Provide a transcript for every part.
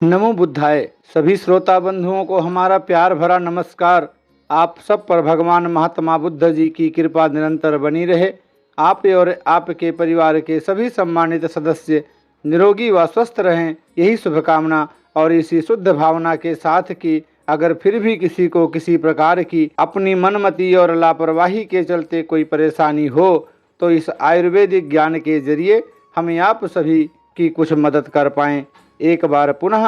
नमो बुद्धाय। सभी श्रोता बंधुओं को हमारा प्यार भरा नमस्कार। आप सब पर भगवान महात्मा बुद्ध जी की कृपा निरंतर बनी रहे। आप और आपके परिवार के सभी सम्मानित सदस्य निरोगी व स्वस्थ रहें, यही शुभकामना और इसी शुद्ध भावना के साथ कि अगर फिर भी किसी को किसी प्रकार की अपनी मनमति और लापरवाही के चलते कोई परेशानी हो तो इस आयुर्वेदिक ज्ञान के जरिए हम आप सभी की कुछ मदद कर पाएं। एक बार पुनः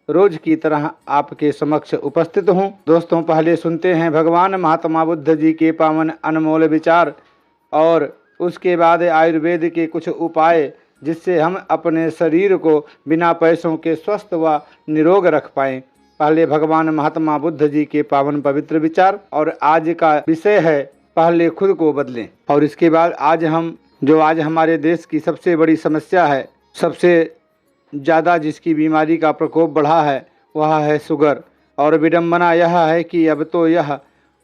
रोज की तरह आपके समक्ष उपस्थित हूँ। दोस्तों, पहले सुनते हैं भगवान महात्मा बुद्ध जी के पावन अनमोल विचार और उसके बाद आयुर्वेद के कुछ उपाय जिससे हम अपने शरीर को बिना पैसों के स्वस्थ व निरोग रख पाएं। पहले भगवान महात्मा बुद्ध जी के पावन पवित्र विचार और आज का विषय है पहले खुद को बदलें। और इसके बाद आज हमारे देश की सबसे बड़ी समस्या है, सबसे ज़्यादा जिसकी बीमारी का प्रकोप बढ़ा है वह है शुगर। और विडंबना यह है कि अब तो यह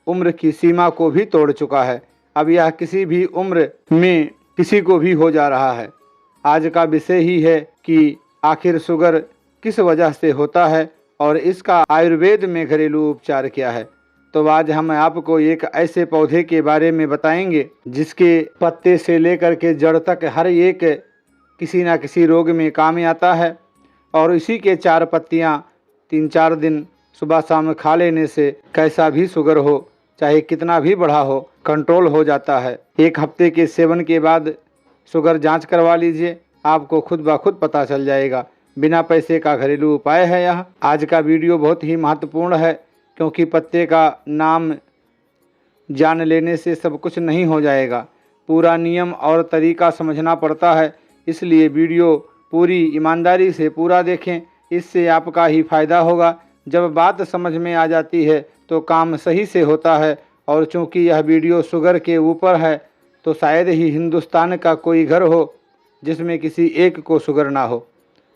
उम्र की सीमा को भी तोड़ चुका है। अब यह किसी भी उम्र में किसी को भी हो जा रहा है। आज का विषय ही है कि आखिर शुगर किस वजह से होता है और इसका आयुर्वेद में घरेलू उपचार क्या है। तो आज हम आपको एक ऐसे पौधे के बारे में बताएंगे जिसके पत्ते से लेकर के जड़ तक हर एक किसी न किसी रोग में काम आता है। और इसी के 4 पत्तियां 3-4 दिन सुबह शाम खा लेने से कैसा भी शुगर हो, चाहे कितना भी बढ़ा हो, कंट्रोल हो जाता है। 1 हफ्ते के सेवन के बाद शुगर जांच करवा लीजिए, आपको खुद ब खुद पता चल जाएगा। बिना पैसे का घरेलू उपाय है यह। आज का वीडियो बहुत ही महत्वपूर्ण है क्योंकि पत्ते का नाम जान लेने से सब कुछ नहीं हो जाएगा, पूरा नियम और तरीका समझना पड़ता है। इसलिए वीडियो पूरी ईमानदारी से पूरा देखें, इससे आपका ही फायदा होगा। जब बात समझ में आ जाती है तो काम सही से होता है। और चूंकि यह वीडियो शुगर के ऊपर है तो शायद ही हिंदुस्तान का कोई घर हो जिसमें किसी एक को शुगर ना हो।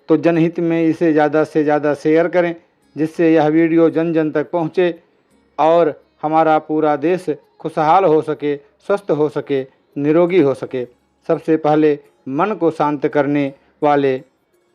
तो जनहित में इसे ज़्यादा से ज़्यादा शेयर करें जिससे यह वीडियो जन जन तक पहुँचे और हमारा पूरा देश खुशहाल हो सके, स्वस्थ हो सके, निरोगी हो सके। सबसे पहले मन को शांत करने वाले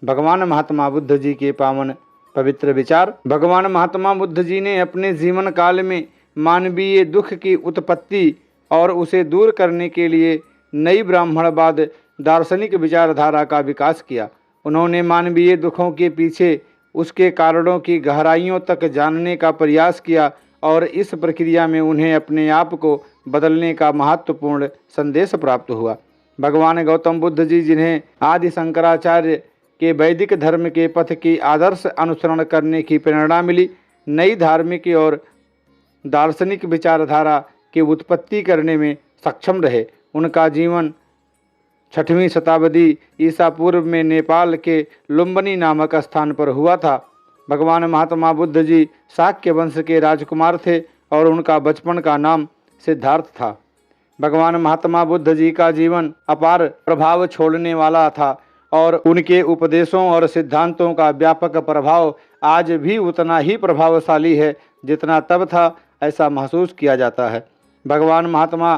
भगवान महात्मा बुद्ध जी के पावन पवित्र विचार। भगवान महात्मा बुद्ध जी ने अपने जीवन काल में मानवीय दुख की उत्पत्ति और उसे दूर करने के लिए नई ब्राह्मणवाद दार्शनिक विचारधारा का विकास किया। उन्होंने मानवीय दुखों के पीछे उसके कारणों की गहराइयों तक जानने का प्रयास किया और इस प्रक्रिया में उन्हें अपने आप को बदलने का महत्वपूर्ण संदेश प्राप्त हुआ। भगवान गौतम बुद्ध जी, जिन्हें आदि शंकराचार्य के वैदिक धर्म के पथ की आदर्श अनुसरण करने की प्रेरणा मिली, नई धार्मिक और दार्शनिक विचारधारा की उत्पत्ति करने में सक्षम रहे। उनका जीवन 6वीं शताब्दी ईसा पूर्व में नेपाल के लुम्बिनी नामक स्थान पर हुआ था। भगवान महात्मा बुद्ध जी शाक्य वंश के राजकुमार थे और उनका बचपन का नाम सिद्धार्थ था। भगवान महात्मा बुद्ध जी का जीवन अपार प्रभाव छोड़ने वाला था और उनके उपदेशों और सिद्धांतों का व्यापक प्रभाव आज भी उतना ही प्रभावशाली है जितना तब था, ऐसा महसूस किया जाता है। भगवान महात्मा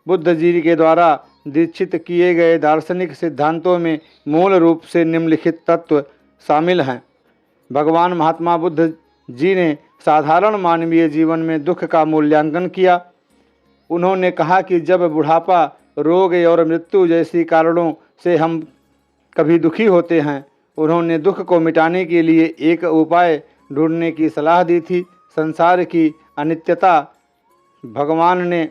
बुद्ध जी के द्वारा दीक्षित किए गए दार्शनिक सिद्धांतों में मूल रूप से निम्नलिखित तत्व शामिल हैं। भगवान महात्मा बुद्ध जी ने साधारण मानवीय जीवन में दुख का मूल्यांकन किया। उन्होंने कहा कि जब बुढ़ापा, रोग और मृत्यु जैसी कारणों से हम कभी दुखी होते हैं, उन्होंने दुख को मिटाने के लिए एक उपाय ढूंढने की सलाह दी थी, संसार की अनित्यता। भगवान ने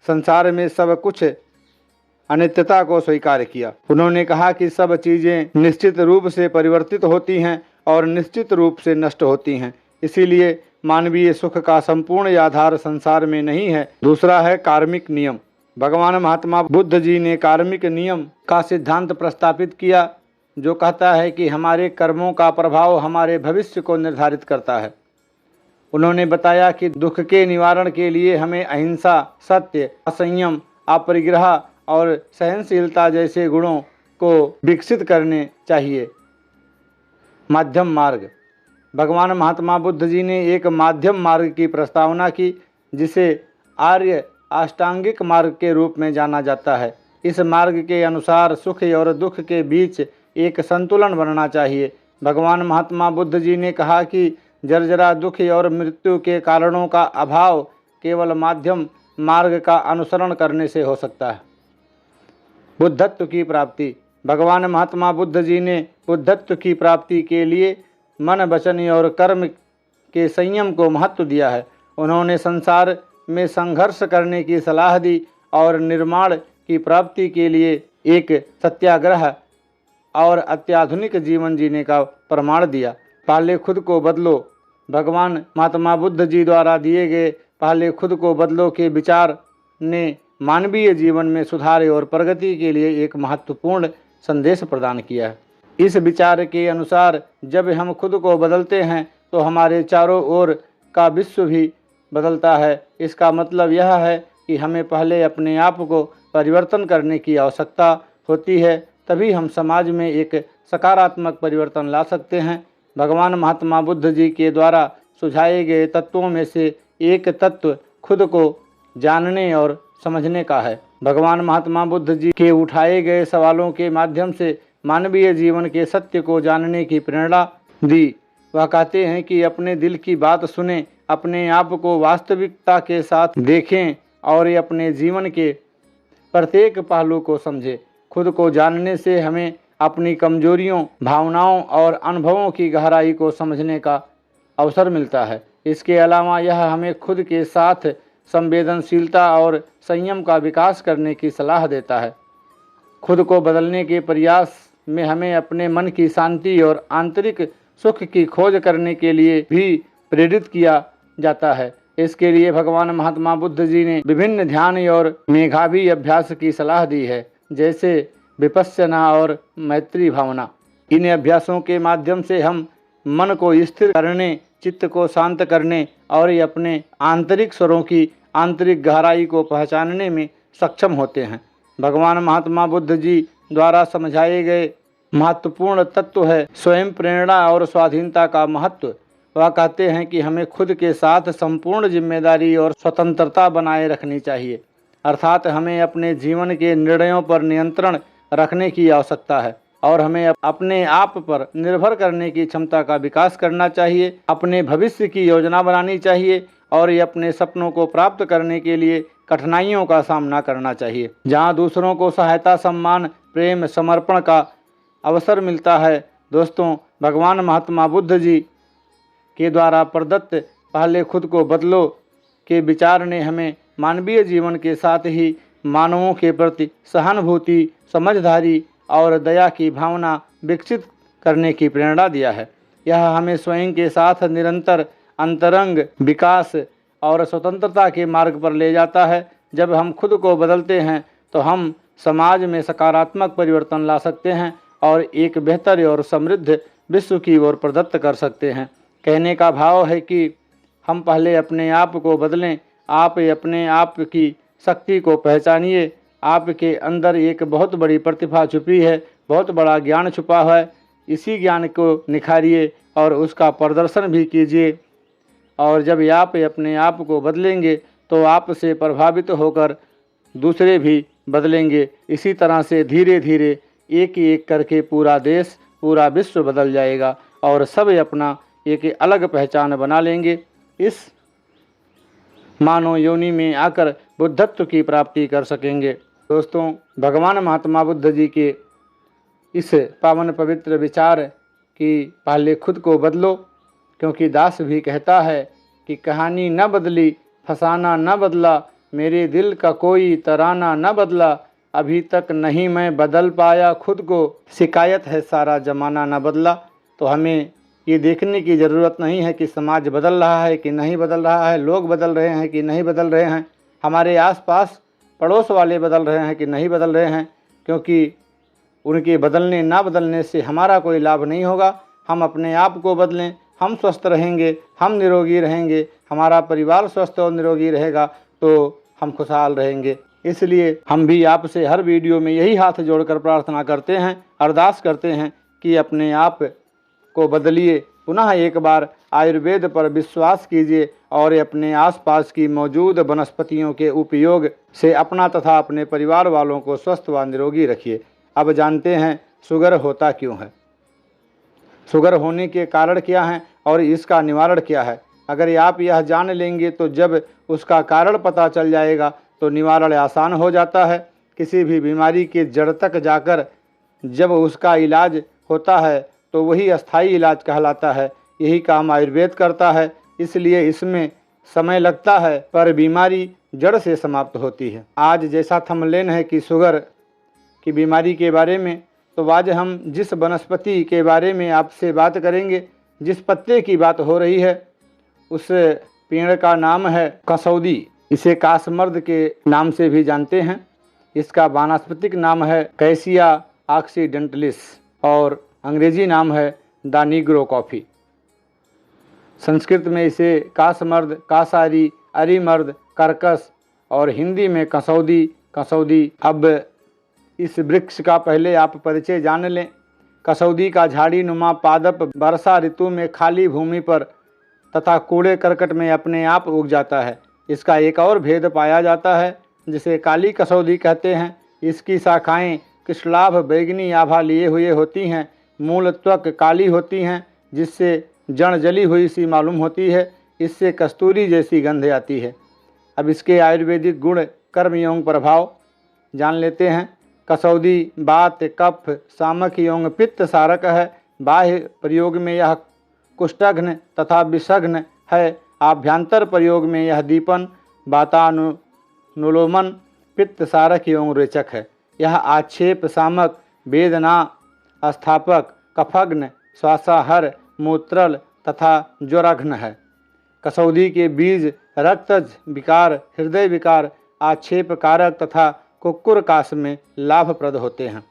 संसार में सब कुछ अनित्यता को स्वीकार किया। उन्होंने कहा कि सब चीज़ें निश्चित रूप से परिवर्तित होती हैं और निश्चित रूप से नष्ट होती हैं, इसीलिए मानवीय सुख का संपूर्ण आधार संसार में नहीं है। दूसरा है कार्मिक नियम। भगवान महात्मा बुद्ध जी ने कार्मिक नियम का सिद्धांत प्रस्तावित किया जो कहता है कि हमारे कर्मों का प्रभाव हमारे भविष्य को निर्धारित करता है। उन्होंने बताया कि दुख के निवारण के लिए हमें अहिंसा, सत्य, असंयम, अपरिग्रह और सहनशीलता जैसे गुणों को विकसित करने चाहिए। मध्यम मार्ग। भगवान महात्मा बुद्ध जी ने एक माध्यम मार्ग की प्रस्तावना की जिसे आर्य अष्टांगिक मार्ग के रूप में जाना जाता है। इस मार्ग के अनुसार सुख और दुख के बीच एक संतुलन बनना चाहिए। भगवान महात्मा बुद्ध जी ने कहा कि जर्जरा दुख और मृत्यु के कारणों का अभाव केवल माध्यम मार्ग का अनुसरण करने से हो सकता है। बुद्धत्व की प्राप्ति। भगवान महात्मा बुद्ध जी ने बुद्धत्व की प्राप्ति के लिए मन, वचन और कर्म के संयम को महत्व दिया है। उन्होंने संसार में संघर्ष करने की सलाह दी और निर्माण की प्राप्ति के लिए एक सत्याग्रह और अत्याधुनिक जीवन जीने का प्रमाण दिया। पहले खुद को बदलो। भगवान महात्मा बुद्ध जी द्वारा दिए गए पहले खुद को बदलो के विचार ने मानवीय जीवन में सुधार और प्रगति के लिए एक महत्वपूर्ण संदेश प्रदान किया है। इस विचार के अनुसार जब हम खुद को बदलते हैं तो हमारे चारों ओर का विश्व भी बदलता है। इसका मतलब यह है कि हमें पहले अपने आप को परिवर्तन करने की आवश्यकता होती है, तभी हम समाज में एक सकारात्मक परिवर्तन ला सकते हैं। भगवान महात्मा बुद्ध जी के द्वारा सुझाए गए तत्वों में से एक तत्व खुद को जानने और समझने का है। भगवान महात्मा बुद्ध जी के उठाए गए सवालों के माध्यम से मानवीय जीवन के सत्य को जानने की प्रेरणा दी। वह कहते हैं कि अपने दिल की बात सुनें, अपने आप को वास्तविकता के साथ देखें और अपने जीवन के प्रत्येक पहलू को समझें। खुद को जानने से हमें अपनी कमजोरियों, भावनाओं और अनुभवों की गहराई को समझने का अवसर मिलता है। इसके अलावा यह हमें खुद के साथ संवेदनशीलता और संयम का विकास करने की सलाह देता है। खुद को बदलने के प्रयास में हमें अपने मन की शांति और आंतरिक सुख की खोज करने के लिए भी प्रेरित किया जाता है। इसके लिए भगवान महात्मा बुद्ध जी ने विभिन्न ध्यान और मेधावी अभ्यास की सलाह दी है, जैसे विपश्यना और मैत्री भावना। इन अभ्यासों के माध्यम से हम मन को स्थिर करने, चित्त को शांत करने और अपने आंतरिक स्वरों की आंतरिक गहराई को पहचानने में सक्षम होते हैं। भगवान महात्मा बुद्ध जी द्वारा समझाए गए महत्वपूर्ण तत्व है स्वयं प्रेरणा और स्वाधीनता का महत्व। वह कहते हैं कि हमें खुद के साथ संपूर्ण जिम्मेदारी और स्वतंत्रता बनाए रखनी चाहिए, अर्थात हमें अपने जीवन के निर्णयों पर नियंत्रण रखने की आवश्यकता है और हमें अपने आप पर निर्भर करने की क्षमता का विकास करना चाहिए। अपने भविष्य की योजना बनानी चाहिए और अपने सपनों को प्राप्त करने के लिए कठिनाइयों का सामना करना चाहिए। जहां दूसरों को सहायता, सम्मान, प्रेम, समर्पण का अवसर मिलता है। दोस्तों, भगवान महात्मा बुद्ध जी के द्वारा प्रदत्त पहले खुद को बदलो के विचार ने हमें मानवीय जीवन के साथ ही मानवों के प्रति सहानुभूति, समझदारी और दया की भावना विकसित करने की प्रेरणा दिया है। यह हमें स्वयं के साथ निरंतर अंतरंग विकास और स्वतंत्रता के मार्ग पर ले जाता है। जब हम खुद को बदलते हैं तो हम समाज में सकारात्मक परिवर्तन ला सकते हैं और एक बेहतर और समृद्ध विश्व की ओर प्रदत्त कर सकते हैं। कहने का भाव है कि हम पहले अपने आप को बदलें। आप अपने आप की शक्ति को पहचानिए। आपके अंदर एक बहुत बड़ी प्रतिभा छुपी है, बहुत बड़ा ज्ञान छुपा है। इसी ज्ञान को निखारिए और उसका प्रदर्शन भी कीजिए। और जब आप अपने आप को बदलेंगे तो आपसे प्रभावित होकर दूसरे भी बदलेंगे। इसी तरह से धीरे धीरे एक एक करके पूरा देश, पूरा विश्व बदल जाएगा और सब अपना एक अलग पहचान बना लेंगे। इस मानव योनि में आकर बुद्धत्व की प्राप्ति कर सकेंगे। दोस्तों, भगवान महात्मा बुद्ध जी के इस पावन पवित्र विचार कि पहले खुद को बदलो, क्योंकि दास भी कहता है कि कहानी न बदली, फसाना न बदला, मेरे दिल का कोई तराना न बदला, अभी तक नहीं मैं बदल पाया खुद को, शिकायत है सारा जमाना न बदला। तो हमें ये देखने की ज़रूरत नहीं है कि समाज बदल रहा है कि नहीं बदल रहा है, लोग बदल रहे हैं कि नहीं बदल रहे हैं, हमारे आसपास पड़ोस वाले बदल रहे हैं कि नहीं बदल रहे हैं, क्योंकि उनके बदलने ना बदलने से हमारा कोई लाभ नहीं होगा। हम अपने आप को बदलें, हम स्वस्थ रहेंगे, हम निरोगी रहेंगे, हमारा परिवार स्वस्थ और निरोगी रहेगा तो हम खुशहाल रहेंगे। इसलिए हम भी आपसे हर वीडियो में यही हाथ जोड़कर प्रार्थना करते हैं, अरदास करते हैं कि अपने आप को बदलिए। पुनः एक बार आयुर्वेद पर विश्वास कीजिए और अपने आसपास की मौजूद वनस्पतियों के उपयोग से अपना तथा अपने परिवार वालों को स्वस्थ व निरोगी रखिए। अब जानते हैं शुगर होता क्यों है। शुगर होने के कारण क्या हैं और इसका निवारण क्या है। अगर आप यह जान लेंगे तो जब उसका कारण पता चल जाएगा तो निवारण आसान हो जाता है। किसी भी बीमारी के जड़ तक जाकर जब उसका इलाज होता है तो वही अस्थाई इलाज कहलाता है। यही काम आयुर्वेद करता है, इसलिए इसमें समय लगता है पर बीमारी जड़ से समाप्त होती है। आज जैसा थंबनेल है कि शुगर की बीमारी के बारे में, तो आज हम जिस वनस्पति के बारे में आपसे बात करेंगे, जिस पत्ते की बात हो रही है, उस पेड़ का नाम है कसौदी। इसे कासमर्द के नाम से भी जानते हैं। इसका वानस्पतिक नाम है कैसिया ऑक्सीडेंटलिस और अंग्रेजी नाम है द नीग्रो कॉफ़ी। संस्कृत में इसे कासमर्द, कासारी, अरीमर्द, करकस और हिंदी में कसौदी। अब इस वृक्ष का पहले आप परिचय जान लें। कसौदी का झाड़ी नुमा पादप वर्षा ऋतु में खाली भूमि पर तथा कूड़े करकट में अपने आप उग जाता है। इसका एक और भेद पाया जाता है जिसे काली कसौदी कहते हैं। इसकी शाखाएं कृष्णलाभ बैगनी आभा लिए हुए होती हैं। मूल त्वक काली होती हैं जिससे जड़ जली हुई सी मालूम होती है। इससे कस्तूरी जैसी गंध आती है। अब इसके आयुर्वेदिक गुण, कर्म एवं प्रभाव जान लेते हैं। कसौदी वात, कफ, सामक एवं पित्त सारक है। बाह्य प्रयोग में यह कुष्ठघ्न तथा विषघ्न है। आभ्यंतर प्रयोग में यह दीपन, वातानुलोमन, पित्त सारक एवं रेचक है। यह आक्षेप शामक, वेदना स्थापक, कफघ्न, श्वासाहर, मूत्रल तथा ज्वरघ्न है। कसौदी के बीज रक्तज विकार, हृदय विकार, आक्षेप कारक तथा कुक्कुर काश में लाभप्रद होते हैं।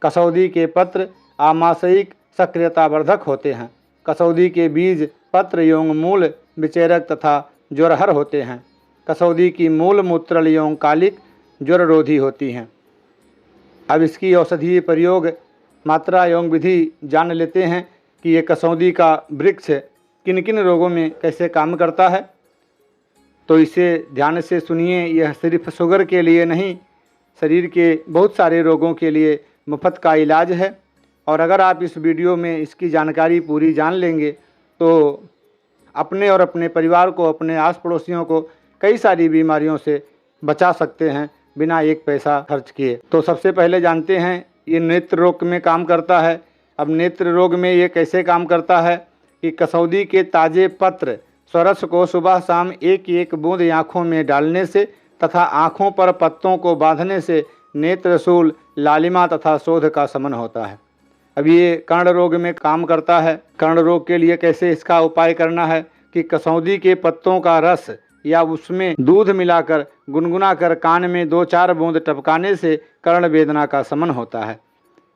कसौदी के पत्र आमाशयिक सक्रियतावर्धक होते हैं। कसौदी के बीज, पत्र एवं मूल विचेरक तथा ज्वरहर होते हैं। कसौदी की मूल मूत्रल एवं कालिक ज्वररोधी होती हैं। अब इसकी औषधीय प्रयोग, मात्रा एवं विधि जान लेते हैं कि ये कसौदी का वृक्ष किन किन रोगों में कैसे काम करता है। तो इसे ध्यान से सुनिए। यह सिर्फ शुगर के लिए नहीं, शरीर के बहुत सारे रोगों के लिए मुफ्त का इलाज है। और अगर आप इस वीडियो में इसकी जानकारी पूरी जान लेंगे तो अपने और अपने परिवार को, अपने आस पड़ोसियों को कई सारी बीमारियों से बचा सकते हैं बिना एक पैसा खर्च किए। तो सबसे पहले जानते हैं ये नेत्र रोग में काम करता है। अब नेत्र रोग में ये कैसे काम करता है कि कसौदी के ताजे पत्र स्वरस को सुबह शाम एक एक बूंद आँखों में डालने से तथा आँखों पर पत्तों को बांधने से नेत्रशूल, लालिमा तथा शोध का शमन होता है। अब ये कर्ण रोग में काम करता है। कर्ण रोग के लिए कैसे इसका उपाय करना है कि कसौदी के पत्तों का रस या उसमें दूध मिलाकर गुनगुना कर कान में 2-4 बूंद टपकाने से कर्ण वेदना का शमन होता है।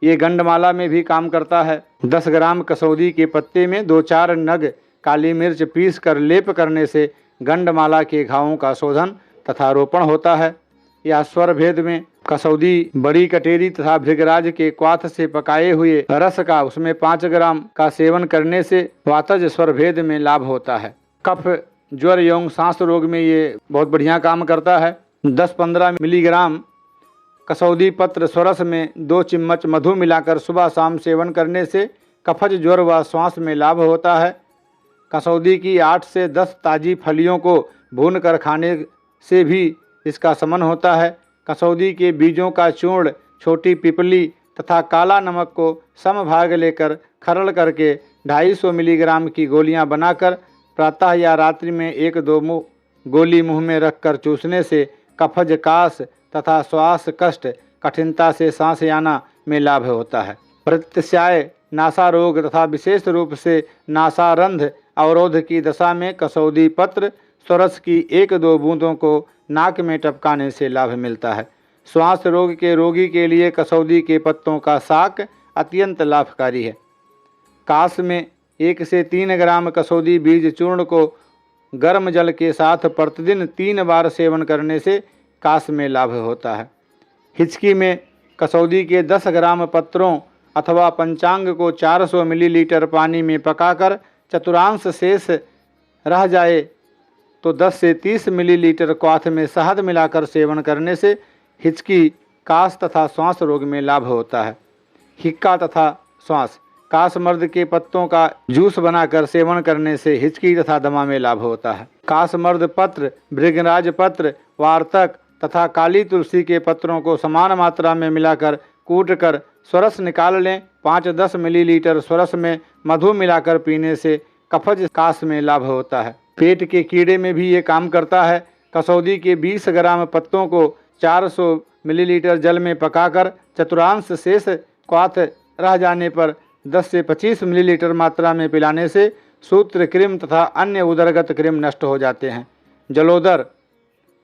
ये गंडमाला में भी काम करता है। 10 ग्राम कसौदी के पत्ते में 2-4 नग काली मिर्च पीस कर लेप करने से गंडमाला के घावों का शोधन तथा रोपण होता है। या स्वर भेद में कसौदी, बड़ी कटेरी तथा भृगराज के क्वाथ से पकाए हुए रस का उसमें 5 ग्राम का सेवन करने से वातज स्वर भेद में लाभ होता है। कफ, ज्वर एवं सांस रोग में ये बहुत बढ़िया काम करता है। 10-15 मिलीग्राम कसौदी पत्र स्वरस में 2 चम्मच मधु मिलाकर सुबह शाम सेवन करने से कफज, ज्वर व श्वास में लाभ होता है। कसौदी की 8 से 10 ताजी फलियों को भून कर खाने से भी इसका शमन होता है। कसौदी के बीजों का चूर्ण, छोटी पिपली तथा काला नमक को समभाग लेकर खरल करके 250 मिलीग्राम की गोलियां बनाकर प्रातः या रात्रि में 1-2 गोली मुंह में रखकर चूसने से कफज, काश तथा श्वास कष्ट, कठिनता से सांस आना में लाभ होता है। प्रत्याशय, नासा रोग तथा विशेष रूप से नासारंध्र अवरोध की दशा में कसौदी पत्र स्वरस की 1-2 बूंदों को नाक में टपकाने से लाभ मिलता है। श्वास रोग के रोगी के लिए कसौदी के पत्तों का शाक अत्यंत लाभकारी है। काश में 1 से 3 ग्राम कसौदी बीज चूर्ण को गर्म जल के साथ प्रतिदिन 3 बार सेवन करने से काश में लाभ होता है। हिचकी में कसौदी के 10 ग्राम पत्रों अथवा पंचांग को 400 मिलीलीटर पानी में पकाकर चतुर्थांश शेष रह जाए तो 10 से 30 मिलीलीटर क्वाथ में शहद मिलाकर सेवन करने से हिचकी, काश तथा श्वास रोग में लाभ होता है। हिक्का तथा श्वास, कासमर्द के पत्तों का जूस बनाकर सेवन करने से हिचकी तथा दमा में लाभ होता है। कासमर्द पत्र, भृंगराज पत्र, वार्तक तथा काली तुलसी के पत्रों को समान मात्रा में मिलाकर कूटकर स्वरस निकाल लें। 5-10 मिलीलीटर स्वरस में मधु मिलाकर पीने से कफज कास में लाभ होता है। पेट के कीड़े में भी ये काम करता है। कसौदी के 20 ग्राम पत्तों को 400 मिलीलीटर जल में पकाकर चतुर्थांश शेष क्वाथ रह जाने पर 10 से 25 मिलीलीटर मात्रा में पिलाने से सूत्र कृमि तथा अन्य उदरगत कृमि नष्ट हो जाते हैं। जलोदर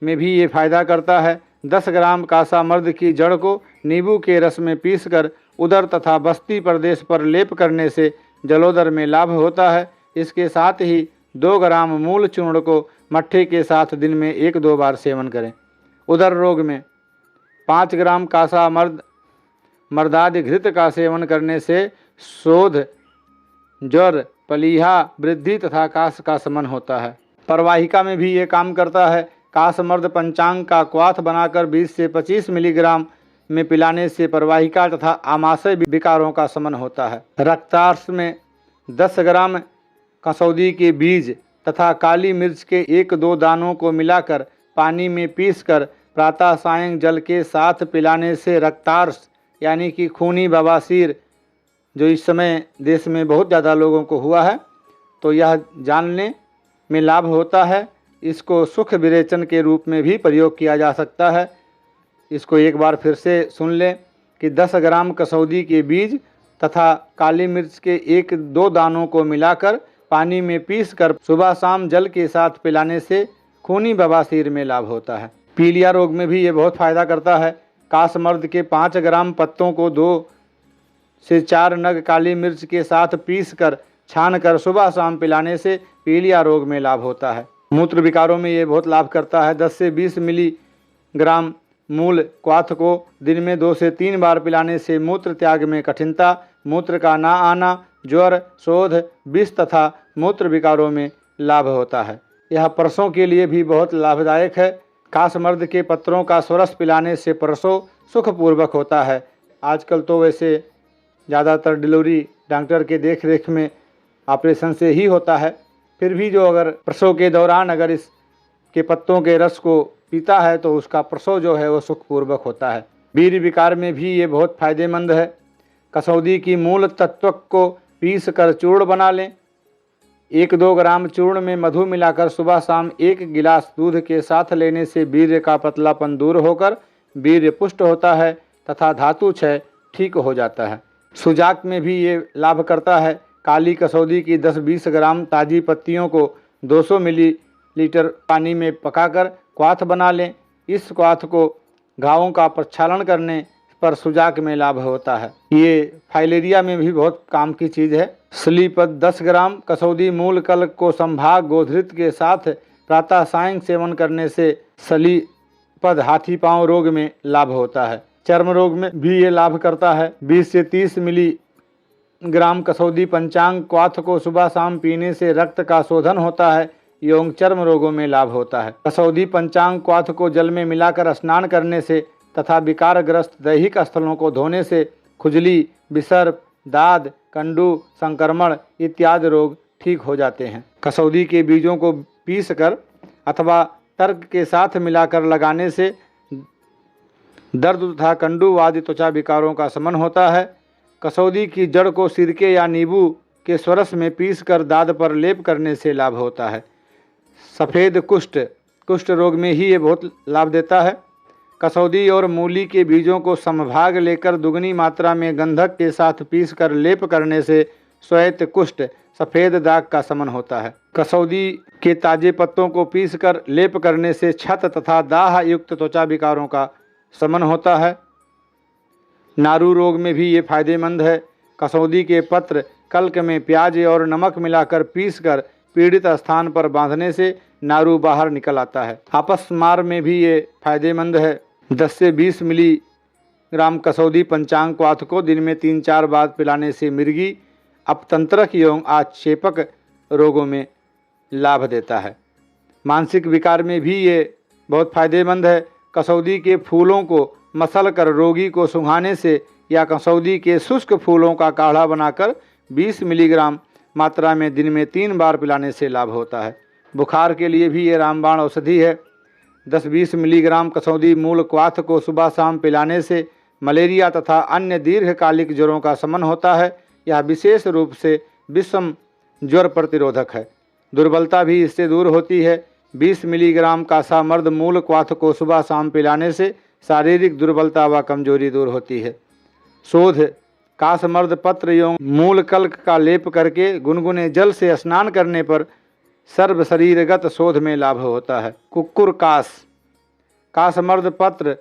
में भी ये फायदा करता है। 10 ग्राम कासामर्द की जड़ को नींबू के रस में पीसकर उदर तथा बस्ती प्रदेश पर लेप करने से जलोदर में लाभ होता है। इसके साथ ही 2 ग्राम मूल चूर्ण को मट्ठे के साथ दिन में 1-2 बार सेवन करें। उदर रोग में 5 ग्राम कासामर्द मर्दादि घृत का सेवन करने से शोध, ज्वर, प्लीहा, वृद्धि तथा कास का शमन होता है। परवाहिका में भी ये काम करता है। कासमर्द पंचांग का क्वाथ बनाकर 20 से 25 मिलीग्राम में पिलाने से परवाहिका तथा आमाशय विकारों का शमन होता है। रक्तार्स में 10 ग्राम कसौदी के बीज तथा काली मिर्च के 1-2 दानों को मिलाकर पानी में पीसकर प्रातः सायं जल के साथ पिलाने से रक्तार्स यानी कि खूनी बवासीर, जो इस समय देश में बहुत ज़्यादा लोगों को हुआ है, तो यह जानने में लाभ होता है। इसको सुख विरेचन के रूप में भी प्रयोग किया जा सकता है। इसको एक बार फिर से सुन लें कि 10 ग्राम कसौदी के बीज तथा काली मिर्च के 1-2 दानों को मिलाकर पानी में पीसकर सुबह शाम जल के साथ पिलाने से खूनी बवासीर में लाभ होता है। पीलिया रोग में भी ये बहुत फायदा करता है। कासमर्द के 5 ग्राम पत्तों को 2 से 4 नग काली मिर्च के साथ पीसकर छानकर सुबह शाम पिलाने से पीलिया रोग में लाभ होता है। मूत्र विकारों में ये बहुत लाभ करता है। 10 से 20 मिलीग्राम मूल क्वाथ को दिन में 2 से 3 बार पिलाने से मूत्र त्याग में कठिनता, मूत्र का ना आना, ज्वर, शोध, विष तथा मूत्र विकारों में लाभ होता है। यह प्रसवों के लिए भी बहुत लाभदायक है। कासमर्द के पत्रों का स्वरस पिलाने से प्रसव सुखपूर्वक होता है। आजकल तो वैसे ज़्यादातर डिलीवरी डॉक्टर के देख रेख में ऑपरेशन से ही होता है, फिर भी जो अगर प्रसव के दौरान अगर इस के पत्तों के रस को पीता है तो उसका प्रसव जो है वो सुखपूर्वक होता है। वीर्य विकार में भी ये बहुत फायदेमंद है। कसौदी की मूल तत्व को पीस कर चूर्ण बना लें। 1-2 ग्राम चूर्ण में मधु मिलाकर सुबह शाम 1 गिलास दूध के साथ लेने से वीर्य का पतलापन दूर होकर वीर्य पुष्ट होता है तथा धातु क्षय ठीक हो जाता है। सुजाक में भी ये लाभ करता है। काली कसौदी की 10-20 ग्राम ताज़ी पत्तियों को 200 मिलीलीटर पानी में पकाकर क्वाथ बना लें। इस क्वाथ को घावों का प्रक्षालन करने पर सुजाक में लाभ होता है। ये फाइलेरिया में भी बहुत काम की चीज़ है। स्लीपद 10 ग्राम कसौदी मूल कल को संभाग गोधृत के साथ प्रातः सायं सेवन करने से स्लीपद हाथी पांव रोग में लाभ होता है। चर्म रोग में भी ये लाभ करता है। 20 से 30 मिलीग्राम कसौदी पंचांग क्वाथ को सुबह शाम पीने से रक्त का शोधन होता है एवं चर्म रोगों में लाभ होता है। कसौदी पंचांग क्वाथ को जल में मिलाकर स्नान करने से तथा विकारग्रस्त दैहिक स्थलों को धोने से खुजली, विसर्प, दाद, कंडू, संक्रमण इत्यादि रोग ठीक हो जाते हैं। कसौदी के बीजों को पीसकर अथवा तर्क के साथ मिलाकर लगाने से दर्द तथा कंडू आदि त्वचा विकारों का शमन होता है। कसौदी की जड़ को सिरके या नींबू के स्वरस में पीसकर दाद पर लेप करने से लाभ होता है। सफ़ेद कुष्ठ रोग में ही ये बहुत लाभ देता है। कसौदी और मूली के बीजों को समभाग लेकर दुगनी मात्रा में गंधक के साथ पीसकर लेप करने से श्वेत कुष्ठ, सफ़ेद दाग का शमन होता है। कसौदी के ताजे पत्तों को पीसकर लेप करने से क्षत तथा दाह युक्त त्वचा विकारों का शमन होता है। नारू रोग में भी ये फायदेमंद है। कसौदी के पत्र कल्क में प्याज और नमक मिलाकर पीसकर पीड़ित स्थान पर बांधने से नारू बाहर निकल आता है। अपस्मार में भी ये फायदेमंद है। 10 से 20 मिलीग्राम कसौदी पंचांग क्वाथ को दिन में 3-4 बार पिलाने से मिर्गी, अपतंत्रक एवं आक्षेपक रोगों में लाभ देता है। मानसिक विकार में भी ये बहुत फायदेमंद है। कसौदी के फूलों को मसल कर रोगी को सुंघाने से या कसौदी के शुष्क फूलों का काढ़ा बनाकर 20 मिलीग्राम मात्रा में दिन में 3 बार पिलाने से लाभ होता है। बुखार के लिए भी ये रामबाण औषधि है। 10-20 मिलीग्राम कसौदी मूल क्वाथ को सुबह शाम पिलाने से मलेरिया तथा अन्य दीर्घकालिक ज्वरों का शमन होता है। यह विशेष रूप से विषम ज्वर प्रतिरोधक है। दुर्बलता भी इससे दूर होती है। 20 मिलीग्राम कासामर्द मूल क्वाथ को सुबह शाम पिलाने से शारीरिक दुर्बलता व कमजोरी दूर होती है। शोध: कासमर्द पत्र एवं मूल कल्क का लेप करके गुनगुने जल से स्नान करने पर सर्व शरीरगत शोध में लाभ होता है। कुक्कुर कास: कासमर्द पत्र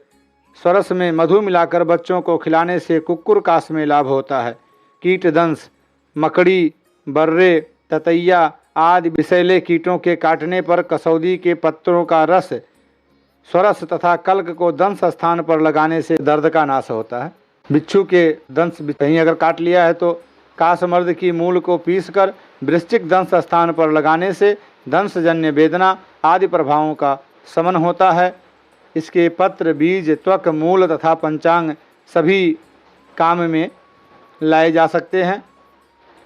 स्वरस में मधु मिलाकर बच्चों को खिलाने से कुक्कुर कास में लाभ होता है। कीटदंश: मकड़ी, बर्रे, ततैया आदि विषैले कीटों के काटने पर कसौदी के पत्तों का रस स्वरस तथा कल्क को दंश स्थान पर लगाने से दर्द का नाश होता है। बिच्छू के दंश कहीं अगर काट लिया है तो कासमर्द की मूल को पीसकर वृश्चिक दंश स्थान पर लगाने से दंशजन्य वेदना आदि प्रभावों का शमन होता है। इसके पत्र, बीज, त्वक, मूल तथा पंचांग सभी काम में लाए जा सकते हैं।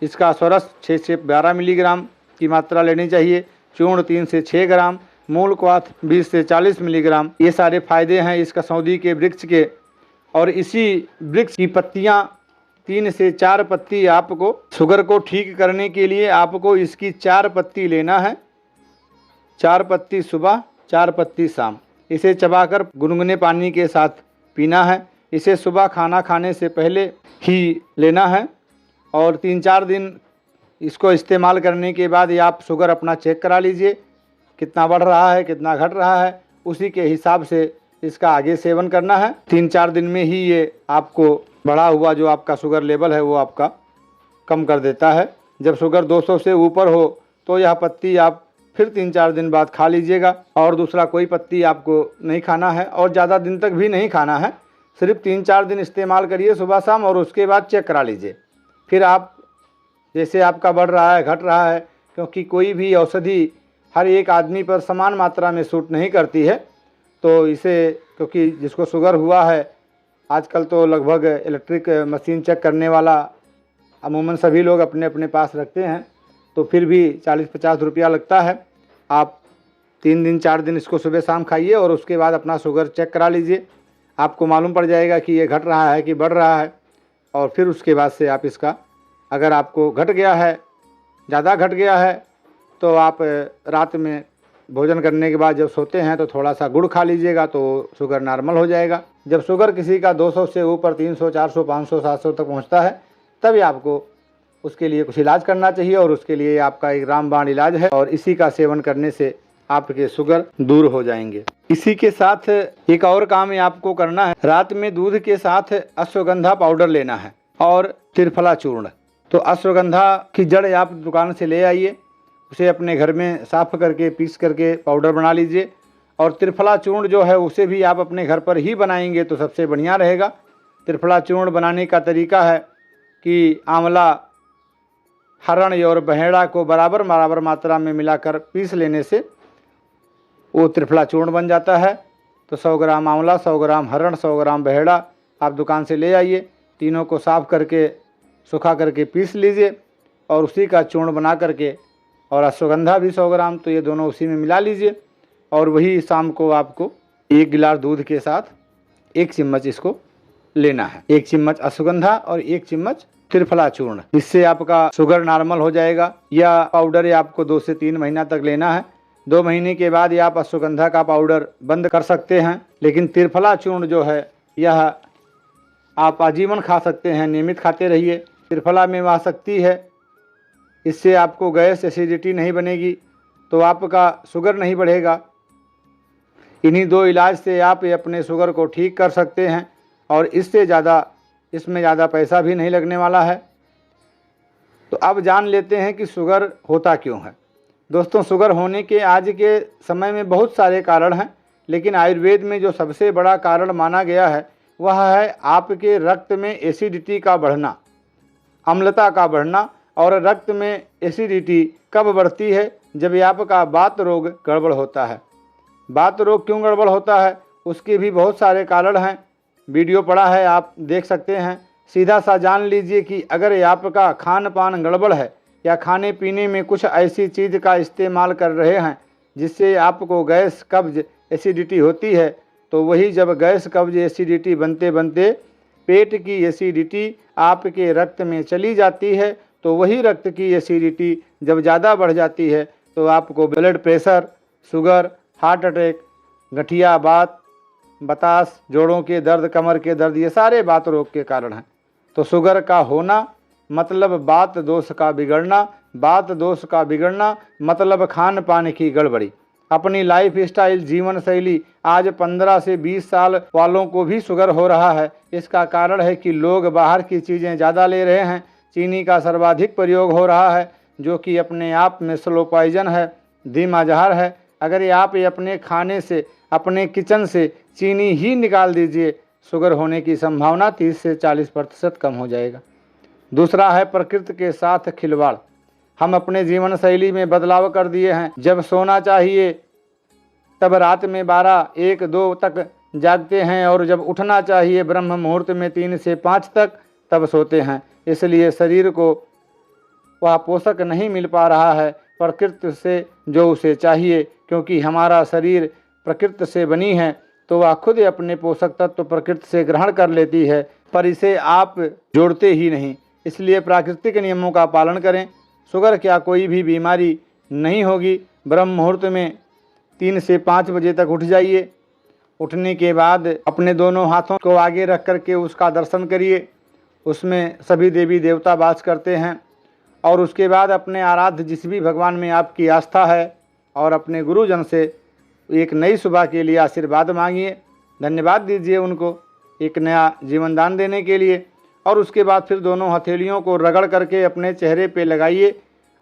इसका स्वरस 6 से 12 मिलीग्राम की मात्रा लेनी चाहिए। चूर्ण 3 से 6 ग्राम, मूल क्वाथ 20 से 40 मिलीग्राम। ये सारे फायदे हैं इस कसौदी के वृक्ष के। और इसी वृक्ष की पत्तियां 3 से 4 पत्ती आपको शुगर को ठीक करने के लिए आपको इसकी 4 पत्ती लेना है। 4 पत्ती सुबह, 4 पत्ती शाम। इसे चबाकर गुनगुने पानी के साथ पीना है। इसे सुबह खाना खाने से पहले ही लेना है और 3-4 दिन इसको इस्तेमाल करने के बाद ये आप शुगर अपना चेक करा लीजिए, कितना बढ़ रहा है, कितना घट रहा है। उसी के हिसाब से इसका आगे सेवन करना है। 3-4 दिन में ही ये आपको बढ़ा हुआ जो आपका शुगर लेवल है वो आपका कम कर देता है। जब शुगर 200 से ऊपर हो तो यह पत्ती आप फिर 3-4 दिन बाद खा लीजिएगा और दूसरा कोई पत्ती आपको नहीं खाना है और ज़्यादा दिन तक भी नहीं खाना है। सिर्फ 3-4 दिन इस्तेमाल करिए सुबह शाम और उसके बाद चेक करा लीजिए। फिर आप जैसे आपका बढ़ रहा है, घट रहा है, क्योंकि कोई भी औषधि हर एक आदमी पर समान मात्रा में सूट नहीं करती है। तो इसे, क्योंकि जिसको शुगर हुआ है आजकल तो लगभग इलेक्ट्रिक मशीन चेक करने वाला अमूमन सभी लोग अपने अपने पास रखते हैं, तो फिर भी 40-50 रुपया लगता है। आप 3 दिन 4 दिन इसको सुबह शाम खाइए और उसके बाद अपना शुगर चेक करा लीजिए। आपको मालूम पड़ जाएगा कि ये घट रहा है कि बढ़ रहा है। और फिर उसके बाद से आप इसका, अगर आपको घट गया है, ज़्यादा घट गया है, तो आप रात में भोजन करने के बाद जब सोते हैं तो थोड़ा सा गुड़ खा लीजिएगा तो शुगर नॉर्मल हो जाएगा। जब शुगर किसी का 200 से ऊपर 300, 400, 500, 700 तक पहुंचता है तभी आपको उसके लिए कुछ इलाज करना चाहिए और उसके लिए आपका एक रामबाण इलाज है और इसी का सेवन करने से आपके शुगर दूर हो जाएंगे। इसी के साथ एक और काम ये आपको करना है, रात में दूध के साथ अश्वगंधा पाउडर लेना है और त्रिफला चूर्ण। तो अश्वगंधा की जड़ आप दुकान से ले आइए, उसे अपने घर में साफ करके पीस करके पाउडर बना लीजिए। और त्रिफला चूर्ण जो है उसे भी आप अपने घर पर ही बनाएंगे तो सबसे बढ़िया रहेगा। त्रिफला चूर्ण बनाने का तरीका है कि आंवला, हरण और बहेड़ा को बराबर बराबर मात्रा में मिलाकर पीस लेने से वो त्रिफला चूर्ण बन जाता है। तो 100 ग्राम आंवला, 100 ग्राम हरण, 100 ग्राम बहेड़ा आप दुकान से ले आइए। तीनों को साफ करके सुखा करके पीस लीजिए और उसी का चूर्ण बना करके, और अश्वगंधा भी 100 ग्राम, तो ये दोनों उसी में मिला लीजिए। और वही शाम को आपको 1 गिलास दूध के साथ 1 चम्मच इसको लेना है। 1 चम्मच अश्वगंधा और 1 चम्मच त्रिफला चूर्ण। इससे आपका शुगर नॉर्मल हो जाएगा। यह पाउडर आपको 2 से 3 महीना तक लेना है। 2 महीने के बाद ये आप अश्वगंधा का पाउडर बंद कर सकते हैं, लेकिन त्रिफला चूर्ण जो है यह आप आजीवन खा सकते हैं, नियमित खाते रहिए। त्रिफला में वह शक्ति है, इससे आपको गैस, एसिडिटी नहीं बनेगी, तो आपका शुगर नहीं बढ़ेगा। इन्हीं 2 इलाज से आप अपने शुगर को ठीक कर सकते हैं और इससे ज़्यादा, इसमें ज़्यादा पैसा भी नहीं लगने वाला है। तो अब जान लेते हैं कि शुगर होता क्यों है। दोस्तों, शुगर होने के आज के समय में बहुत सारे कारण हैं, लेकिन आयुर्वेद में जो सबसे बड़ा कारण माना गया है वह है आपके रक्त में एसिडिटी का बढ़ना, अम्लता का बढ़ना। और रक्त में एसिडिटी कब बढ़ती है? जब आपका वात रोग गड़बड़ होता है। वात रोग क्यों गड़बड़ होता है उसके भी बहुत सारे कारण हैं। वीडियो पड़ा है, आप देख सकते हैं। सीधा सा जान लीजिए कि अगर आपका खान पान गड़बड़ है या खाने पीने में कुछ ऐसी चीज़ का इस्तेमाल कर रहे हैं जिससे आपको गैस कब्ज एसिडिटी होती है, तो वही जब गैस कब्ज एसिडिटी बनते बनते पेट की एसिडिटी आपके रक्त में चली जाती है, तो वही रक्त की एसिडिटी जब ज़्यादा बढ़ जाती है तो आपको blood pressure, sugar, heart attack, गठिया बात, बतास, जोड़ों के दर्द, कमर के दर्द, ये सारे बात रोग के कारण हैं। तो शुगर का होना मतलब बात दोष का बिगड़ना, बात दोष का बिगड़ना मतलब खान पान की गड़बड़ी। अपनी लाइफ स्टाइल, जीवन शैली, आज 15 से 20 साल वालों को भी शुगर हो रहा है। इसका कारण है कि लोग बाहर की चीज़ें ज़्यादा ले रहे हैं, चीनी का सर्वाधिक प्रयोग हो रहा है, जो कि अपने आप में स्लो पॉइजन है, धीमा जहर है। अगर ये आप अपने खाने से, अपने किचन से चीनी ही निकाल दीजिए, शुगर होने की संभावना 30 से 40% कम हो जाएगा। दूसरा है प्रकृति के साथ खिलवाड़। हम अपने जीवन शैली में बदलाव कर दिए हैं। जब सोना चाहिए तब रात में 12, 1, 2 तक जागते हैं, और जब उठना चाहिए ब्रह्म मुहूर्त में 3 से 5 तक तब सोते हैं। इसलिए शरीर को वह पोषक नहीं मिल पा रहा है प्रकृति से जो उसे चाहिए, क्योंकि हमारा शरीर प्रकृति से बनी है, तो वह खुद अपने पोषक तत्व प्रकृति से ग्रहण कर लेती है, पर इसे आप जोड़ते ही नहीं। इसलिए प्राकृतिक नियमों का पालन करें। शुगर क्या कोई भी बीमारी नहीं होगी। ब्रह्म मुहूर्त में 3 से 5 बजे तक उठ जाइए। उठने के बाद अपने दोनों हाथों को आगे रख करके उसका दर्शन करिए। उसमें सभी देवी देवता वास करते हैं। और उसके बाद अपने आराध्य जिस भी भगवान में आपकी आस्था है और अपने गुरुजन से एक नई सुबह के लिए आशीर्वाद मांगिए, धन्यवाद दीजिए उनको एक नया जीवन दान देने के लिए। और उसके बाद फिर दोनों हथेलियों को रगड़ करके अपने चेहरे पे लगाइए।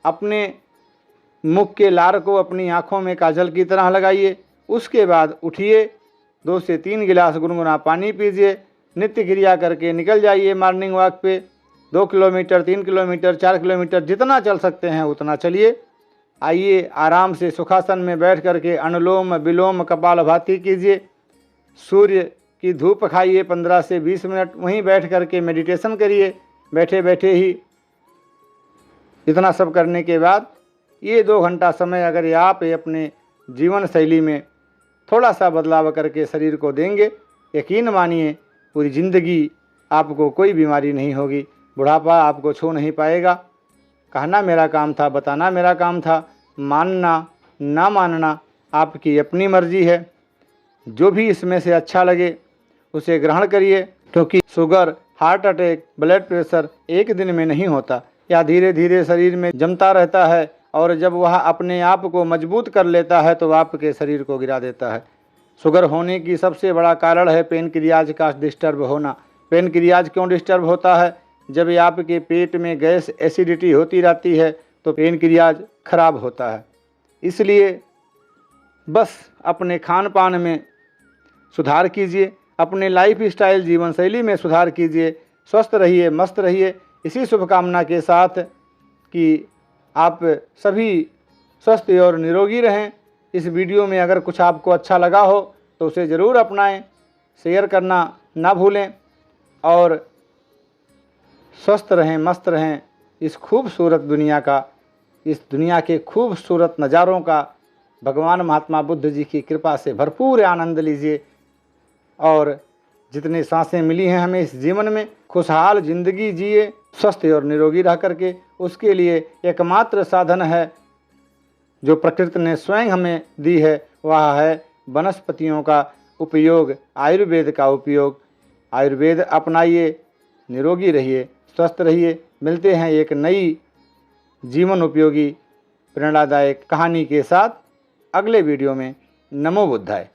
अपने मुख के लार को अपनी आँखों में काजल की तरह लगाइए। उसके बाद उठिए, 2 से 3 गिलास गुनगुना पानी पीजिए, नित्य क्रिया करके निकल जाइए मॉर्निंग वॉक पे। 2 किलोमीटर, 3 किलोमीटर, 4 किलोमीटर जितना चल सकते हैं उतना चलिए। आइए आराम से सुखासन में बैठ करके अनुलोम विलोम कपालभाति कीजिए। सूर्य की धूप खाइए 15 से 20 मिनट, वहीं बैठ करके मेडिटेशन करिए बैठे बैठे ही। इतना सब करने के बाद ये 2 घंटा समय अगर आप अपने जीवन शैली में थोड़ा सा बदलाव करके शरीर को देंगे, यकीन मानिए पूरी ज़िंदगी आपको कोई बीमारी नहीं होगी, बुढ़ापा आपको छू नहीं पाएगा। कहना मेरा काम था, बताना मेरा काम था, मानना ना मानना आपकी अपनी मर्जी है। जो भी इसमें से अच्छा लगे उसे ग्रहण करिए, क्योंकि sugar, heart attack, blood pressure एक दिन में नहीं होता, या धीरे धीरे शरीर में जमता रहता है, और जब वह अपने आप को मजबूत कर लेता है तो आपके शरीर को गिरा देता है। शुगर होने की सबसे बड़ा कारण है पेनक्रियाज का डिस्टर्ब होना। पेनक्रियाज क्यों डिस्टर्ब होता है? जब आपके पेट में गैस एसिडिटी होती रहती है तो पेनक्रियाज खराब होता है। इसलिए बस अपने खान पान में सुधार कीजिए, अपने लाइफ स्टाइल जीवन शैली में सुधार कीजिए, स्वस्थ रहिए, मस्त रहिए। इसी शुभकामना के साथ कि आप सभी स्वस्थ और निरोगी रहें। इस वीडियो में अगर कुछ आपको अच्छा लगा हो तो उसे ज़रूर अपनाएं, शेयर करना ना भूलें, और स्वस्थ रहें, मस्त रहें। इस खूबसूरत दुनिया का, इस दुनिया के खूबसूरत नज़ारों का भगवान महात्मा बुद्ध जी की कृपा से भरपूर आनंद लीजिए। और जितनी सांसें मिली हैं हमें इस जीवन में, खुशहाल ज़िंदगी जिए, स्वस्थ और निरोगी रह करके। उसके लिए एकमात्र साधन है जो प्रकृति ने स्वयं हमें दी है, वह है वनस्पतियों का उपयोग, आयुर्वेद का उपयोग। आयुर्वेद अपनाइए, निरोगी रहिए, स्वस्थ रहिए। मिलते हैं एक नई जीवन उपयोगी प्रेरणादायक कहानी के साथ अगले वीडियो में। नमो बुद्धाय।